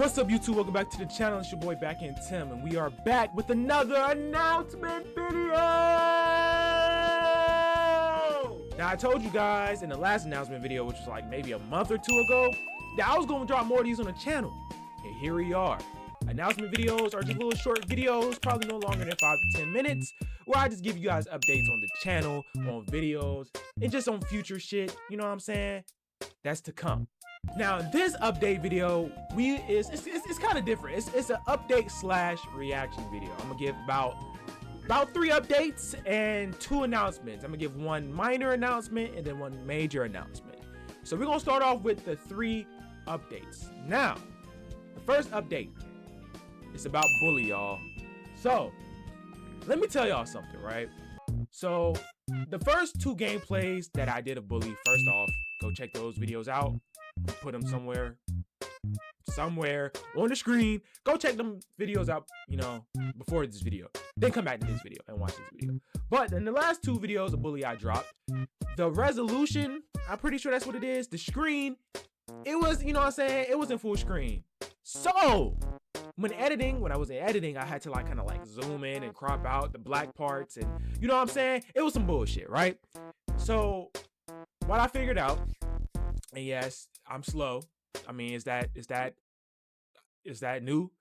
What's up, YouTube? Welcome back to the channel. It's your boy Back in Tim, and we are back with another announcement video. Now, I told you guys in the last announcement video, which was like maybe a month or two ago, that I was going to drop more of these on the channel, and here we are. Announcement videos are just little short videos, probably no longer than 5 to 10 minutes, where I just give you guys updates on the channel, on videos, and just on future shit. You know what I'm saying? That's to come. Now, this update video, it's kind of different. It's an update slash reaction video. I'm gonna give about 3 updates and 2 announcements. I'm gonna give 1 minor announcement and then 1 major announcement. So we're gonna start off with the 3 updates. Now, the first update is about Bully, y'all. So let me tell y'all something, right? So the first 2 gameplays that I did of Bully, first off, go check those videos out. Put them somewhere on the screen. Go check them videos out, you know, before this video. Then come back to this video and watch this video. But in the last 2 videos of Bully I dropped, the resolution, I'm pretty sure that's what it is. The screen, it was, you know what I'm saying? It was in full screen. So when I was in editing, I had to kind of zoom in and crop out the black parts, and you know what I'm saying? It was some bullshit, right? So what I figured out, and yes, I'm slow. I mean, is that new?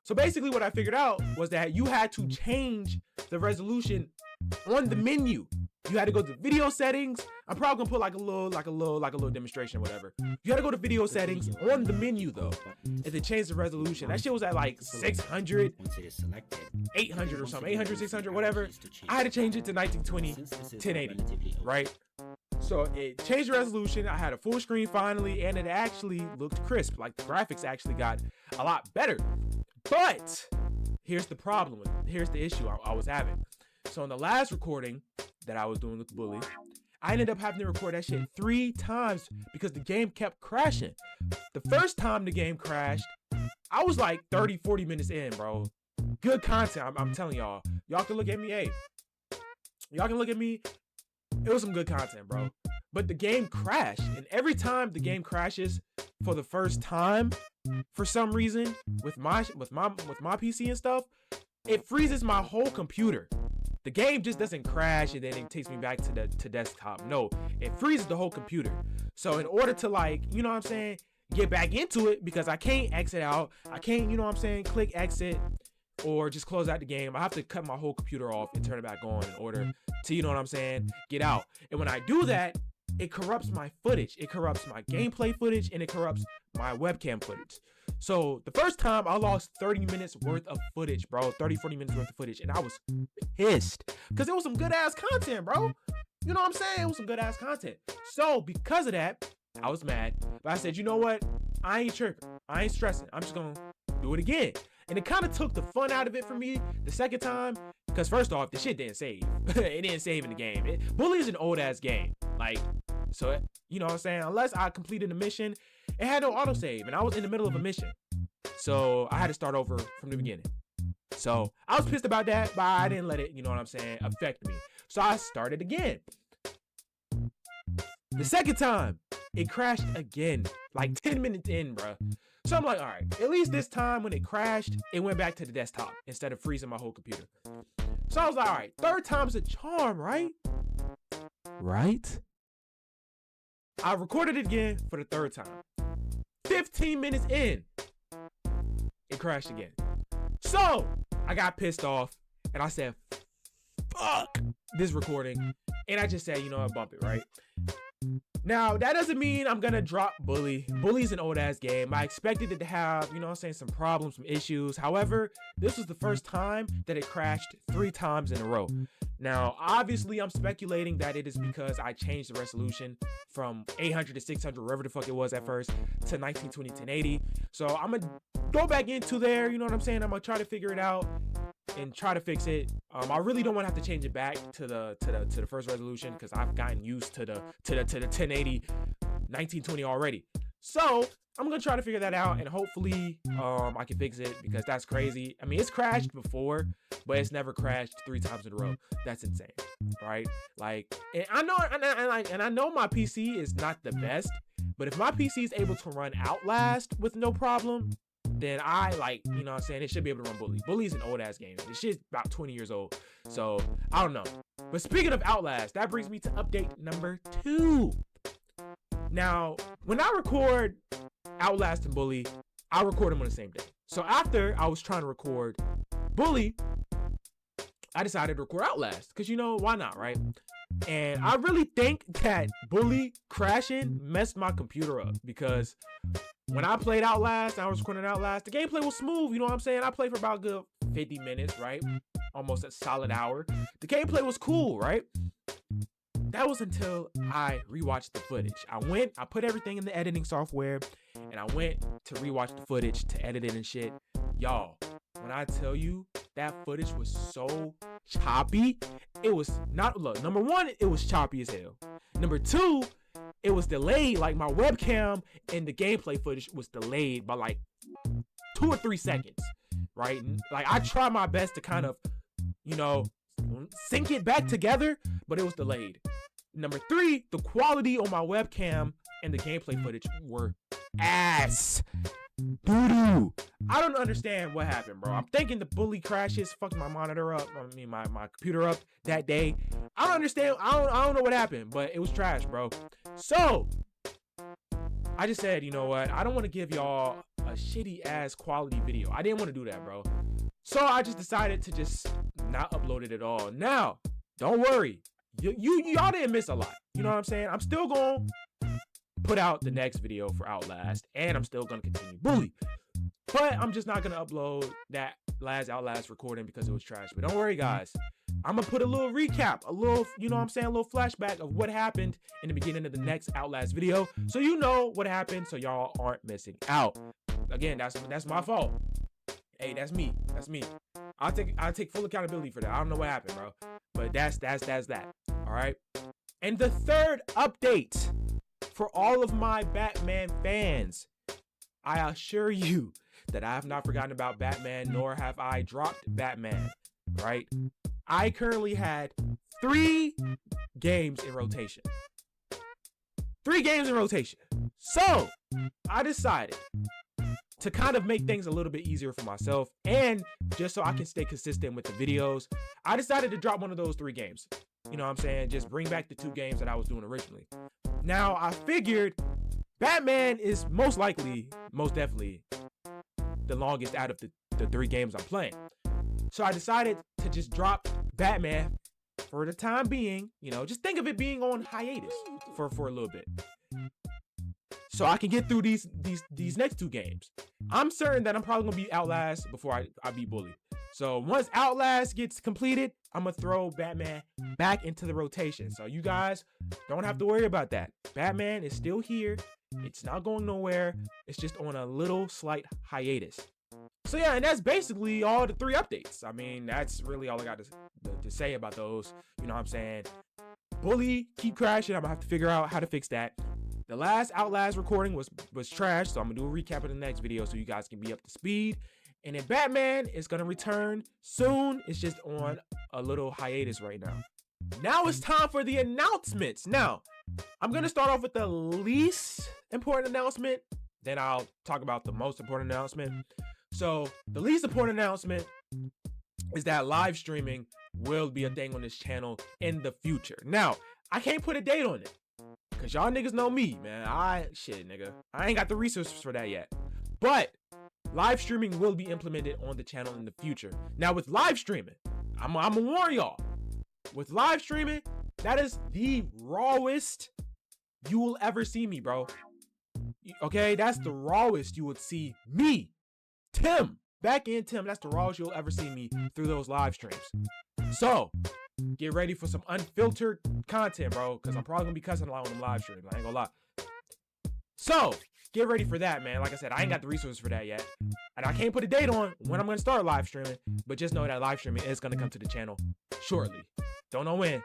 So basically what I figured out was that you had to change the resolution on the menu. You had to go to video settings. I'm probably gonna put like a little demonstration or whatever. You had to go to video settings on the menu though, and then change the resolution. That shit was at like 600, 800 or something, 800, 600, whatever. I had to change it to 1920, 1080, right? So it changed the resolution. I had a full screen finally, and it actually looked crisp. Like the graphics actually got a lot better. But here's the problem. Here's the issue I was having. So in the last recording that I was doing with Bully, I ended up having to record that shit 3 times because the game kept crashing. The first time the game crashed, I was like 30, 40 minutes in, bro. Good content. I'm telling y'all. Y'all can look at me. Hey, y'all can look at me. It was some good content, bro. But the game crashed, and every time the game crashes for the first time, for some reason, with my PC and stuff, it freezes my whole computer. The game just doesn't crash and then it takes me back to desktop. No, it freezes the whole computer. So in order to you know what I'm saying, get back into it, because I can't exit out, I can't, you know what I'm saying, click exit or just close out the game. I have to cut my whole computer off and turn it back on in order to, you know what I'm saying, get out. And when I do that, it corrupts my footage. It corrupts my gameplay footage, and it corrupts my webcam footage. So the first time I lost 30 minutes worth of footage, bro. 30, 40 minutes worth of footage. And I was pissed because it was some good ass content, bro. You know what I'm saying? It was some good ass content. So because of that, I was mad. But I said, you know what? I ain't tripping. I ain't stressing. I'm just going to do it again. And it kind of took the fun out of it for me the second time. Because first off, the shit didn't save. It didn't save in the game. Bully is an old ass game. So, you know what I'm saying? Unless I completed a mission, it had no autosave. And I was in the middle of a mission. So I had to start over from the beginning. So I was pissed about that, but I didn't let it, you know what I'm saying, affect me. So I started again. The second time, it crashed again, like 10 minutes in, bruh. So I'm like, all right, at least this time when it crashed, it went back to the desktop instead of freezing my whole computer. So I was like, all right, 3rd time's a charm, right? Right? I recorded it again for the 3rd time. 15 minutes in, it crashed again. So I got pissed off and I said, fuck this recording. And I just said, you know what, bump it, right? Now, that doesn't mean I'm gonna drop Bully. Bully's an old ass game. I expected it to have, you know what I'm saying, some problems, some issues. However, this was the first time that it crashed 3 times in a row. Now, obviously, I'm speculating that it is because I changed the resolution from 800 to 600, wherever the fuck it was at first, to 1920, 1080. So I'm gonna go back into there, you know what I'm saying? I'm gonna try to figure it out and try to fix it. I really don't want to have to change it back to the first resolution, because I've gotten used to the 1080 1920 already. So I'm gonna try to figure that out, and hopefully I can fix it, because that's crazy. I mean, it's crashed before, but it's never crashed 3 times in a row. That's insane, right? And I know my PC is not the best, but if my PC is able to run Outlast with no problem, then I like, you know what I'm saying, it should be able to run Bully. Bully's an old ass game. This shit's about 20 years old. So I don't know. But speaking of Outlast, that brings me to update number 2. Now, when I record Outlast and Bully, I record them on the same day. So after I was trying to record Bully, I decided to record Outlast because, you know, why not, right? And I really think that Bully crashing messed my computer up because when I played Outlast, I was recording Outlast, the gameplay was smooth, you know what I'm saying? I played for about a good 50 minutes, right? Almost a solid hour. The gameplay was cool, right? That was until I rewatched the footage. I put everything in the editing software, and I went to rewatch the footage to edit it and shit. Y'all, when I tell you that footage was so choppy, it was not, look, number one, it was choppy as hell. Number two, it was delayed, like my webcam and the gameplay footage was delayed by like 2 or 3 seconds, right? Like I tried my best to kind of, you know, sync it back together, but it was delayed. Number 3, the quality on my webcam and the gameplay footage were ass. Doo-doo. I don't understand what happened, bro. I'm thinking the Bully crashes fucked my monitor up. I mean, my computer up that day. I don't understand. I don't know what happened, but it was trash, bro. So I just said, you know what? I don't want to give y'all a shitty ass quality video. I didn't want to do that, bro. So I just decided to just not upload it at all. Now, don't worry. Y'all didn't miss a lot. You know what I'm saying? I'm still going to put out the next video for Outlast, and I'm still going to continue Bully. But I'm just not going to upload that last Outlast recording because it was trash. But don't worry, guys. I'm going to put a little recap, a little, you know what I'm saying, a little flashback of what happened in the beginning of the next Outlast video. So you know what happened, so y'all aren't missing out. Again, that's my fault. Hey, that's me. That's me. I'll take full accountability for that. I don't know what happened, bro. But that's that. All right. And the third update for all of my Batman fans, I assure you that I have not forgotten about Batman, nor have I dropped Batman. Right? I currently had 3 games in rotation. 3 games in rotation. So I decided to kind of make things a little bit easier for myself, and just so I can stay consistent with the videos, I decided to drop one of those 3 games. You know what I'm saying? Just bring back the 2 games that I was doing originally. Now, I figured Batman is most definitely the longest out of the 3 games I'm playing. So I decided to just drop Batman for the time being. You know, just think of it being on hiatus for a little bit, so I can get through these next 2 games. I'm certain that I'm probably gonna beat Outlast before I beat Bully. So once Outlast gets completed, I'm gonna throw Batman back into the rotation. So you guys don't have to worry about that. Batman is still here. It's not going nowhere. It's just on a little slight hiatus. So yeah, and that's basically all the 3 updates. I mean, that's really all I got to say about those. You know what I'm saying? Bully keep crashing. I'm gonna have to figure out how to fix that. The last Outlast recording was trash, so I'm gonna do a recap of the next video so you guys can be up to speed. And then Batman is gonna return soon. It's just on a little hiatus right now. Now it's time for the announcements. Now, I'm gonna start off with the least important announcement, then I'll talk about the most important announcement. So the least important announcement is that live streaming will be a thing on this channel in the future. Now, I can't put a date on it, cause y'all niggas know me, man. I ain't got the resources for that yet. But live streaming will be implemented on the channel in the future. Now with live streaming, I'm gonna warn y'all. With live streaming, that is the rawest you will ever see me, bro. Okay, that's the rawest you would see me, Tim. Back in Tim, that's the rawest you'll ever see me through those live streams. So get ready for some unfiltered content, bro, because I'm probably gonna be cussing a lot on them live streams. I ain't gonna lie. So get ready for that, man. Like I said, I ain't got the resources for that yet, and I can't put a date on when I'm gonna start live streaming. But just know that live streaming is gonna come to the channel shortly. Don't know when,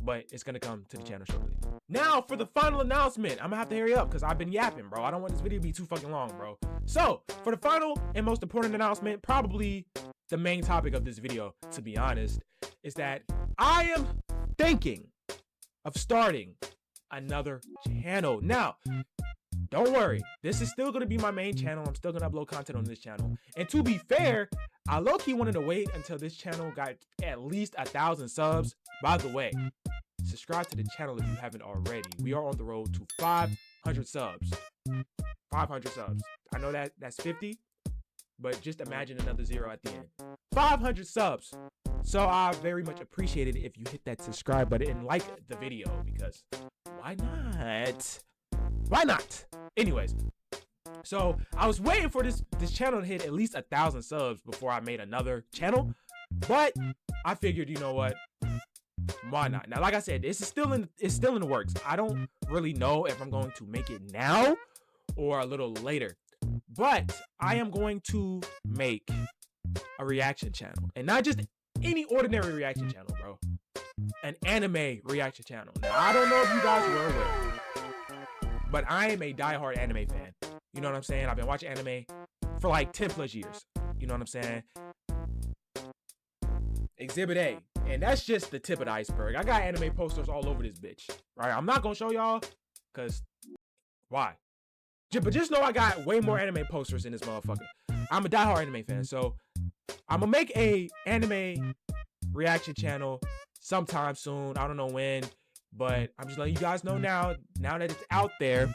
but it's gonna come to the channel shortly. Now for the final announcement. I'm gonna have to hurry up because I've been yapping, bro. I don't want this video to be too fucking long, bro. So for the final and most important announcement, probably the main topic of this video, to be honest, is that I am thinking of starting another channel. Now, don't worry. This is still going to be my main channel. I'm still going to upload content on this channel. And to be fair, I low-key wanted to wait until this channel got at least 1,000 subs. By the way, subscribe to the channel if you haven't already. We are on the road to 500 subs. 500 subs. I know that's 50, but just imagine another zero at the end. 500 subs. So I very much appreciate it if you hit that subscribe button and like the video, because why not? Why not? Anyways, so I was waiting for this channel to hit at least 1,000 subs before I made another channel, but I figured, you know what? Why not? Now, like I said, it's still in the works. I don't really know if I'm going to make it now or a little later, but I am going to make a reaction channel, and not just any ordinary reaction channel, bro. An anime reaction channel. Now, I don't know if you guys were aware, but I am a diehard anime fan. You know what I'm saying? I've been watching anime for like 10 plus years. You know what I'm saying? Exhibit A. And that's just the tip of the iceberg. I got anime posters all over this bitch. Right? I'm not gonna show y'all, because why? But just know I got way more anime posters in this motherfucker. I'm a diehard anime fan, so I'm gonna make a anime reaction channel sometime soon. I don't know when, but I'm just letting you guys know now that it's out there,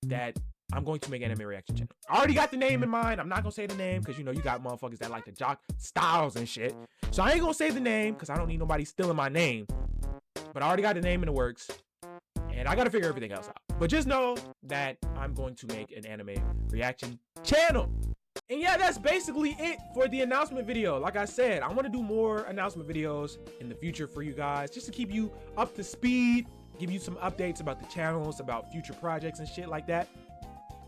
that I'm going to make an anime reaction channel. I already got the name in mind. I'm not gonna say the name because, you know, you got motherfuckers that like to jock styles and shit. So I ain't gonna say the name because I don't need nobody stealing my name. But I already got the name in the works, and I gotta figure everything else out. But just know that I'm going to make an anime reaction channel. And yeah, that's basically it for the announcement video. Like I said, I want to do more announcement videos in the future for you guys, just to keep you up to speed, give you some updates about the channels, about future projects and shit like that.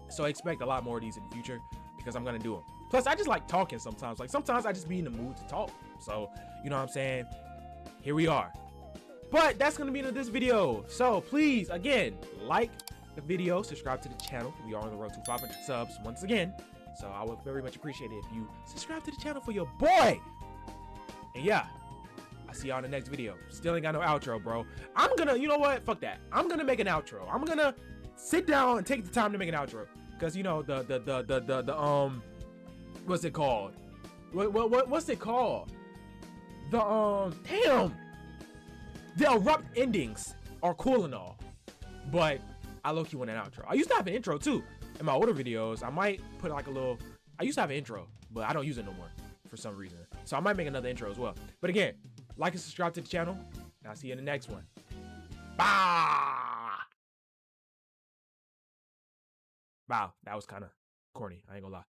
So expect a lot more of these in the future, because I'm gonna do them. Plus, I just like talking sometimes. Like, sometimes I just be in the mood to talk. So, you know what I'm saying? Here we are. But that's gonna be the end of this video. So please, again, like the video, subscribe to the channel. We are on the road to 500 subs once again. So I would very much appreciate it if you subscribe to the channel for your boy. And yeah, I'll see y'all in the next video. Still ain't got no outro, bro. I'm gonna, you know what? Fuck that. I'm gonna make an outro. I'm gonna sit down and take the time to make an outro. Cause you know, what's it called? What's it called? Damn. The abrupt endings are cool and all, but I low-key want an outro. I used to have an intro too. In my older videos, I might put like a little, I used to have an intro, but I don't use it no more for some reason. So I might make another intro as well. But again, like and subscribe to the channel, and I'll see you in the next one. Bye. Wow, that was kind of corny. I ain't gonna lie.